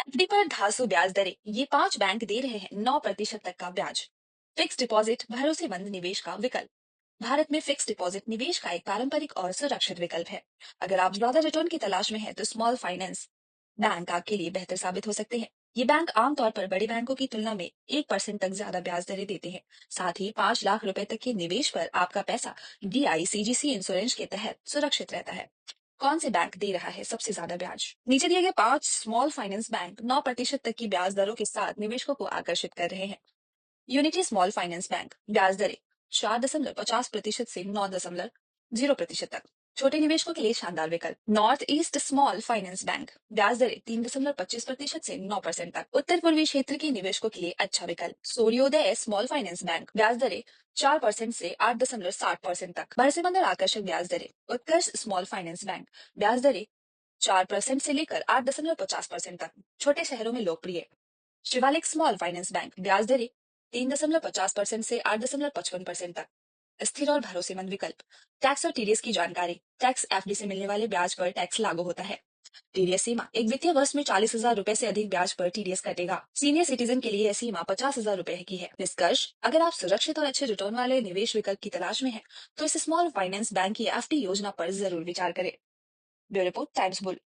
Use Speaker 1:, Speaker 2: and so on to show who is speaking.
Speaker 1: FD पर धांसू ब्याज दरें। ये 5 बैंक दे रहे हैं 9% तक का ब्याज। फिक्स डिपॉजिट भरोसेमंद निवेश का विकल्प। भारत में फिक्स डिपॉजिट निवेश का एक पारंपरिक और सुरक्षित विकल्प है। अगर आप ज्यादा रिटर्न की तलाश में हैं, तो स्मॉल फाइनेंस बैंक आपके लिए बेहतर साबित हो सकते हैं। ये बैंक आमतौर पर बड़े बैंकों की तुलना में 1% तक ज्यादा ब्याज दरें देते हैं। साथ ही 5 लाख रुपए तक के निवेश पर आपका पैसा DICGC इंश्योरेंस के तहत सुरक्षित रहता है। कौन से बैंक दे रहा है सबसे ज्यादा ब्याज? नीचे दिए गए 5 स्मॉल फाइनेंस बैंक 9% तक की ब्याज दरों के साथ निवेशकों को आकर्षित कर रहे हैं। यूनिटी स्मॉल फाइनेंस बैंक ब्याज दरें 4.50% से 9.0% तक। छोटे निवेशकों के लिए शानदार विकल्प। North east small finance bank ब्याज दरें 3.25% से 9% तक। उत्तर पूर्वी क्षेत्र के निवेशकों के लिए अच्छा विकल्प। सूर्योदय स्मॉल फाइनेंस बैंक ब्याज दरें 4% से 8.60% तक। भरोसेमंद और आकर्षक ब्याज दरें। उत्कर्ष स्मॉल फाइनेंस बैंक ब्याज दरें 4% से लेकर 8.50% तक। छोटे शहरों में लोकप्रिय। शिवालिक स्मॉल फाइनेंस बैंक ब्याज दरें 3.50% से 8.55% तक। स्थिर और भरोसेमंद विकल्प। टैक्स और टीडीएस की जानकारी। टैक्स एफडी से मिलने वाले ब्याज पर टैक्स लागू होता है। टीडीएस सीमा एक वित्तीय वर्ष में 40,000 रुपए से अधिक ब्याज पर टीडीएस कटेगा। सीनियर सिटीजन के लिए यह सीमा 50,000 रुपए की है। निष्कर्ष, अगर आप सुरक्षित और अच्छे रिटर्न वाले निवेश विकल्प की तलाश में हैं, तो इस स्मॉल फाइनेंस बैंक की एफडी योजना पर जरूर विचार करें। Bureau report, times bull.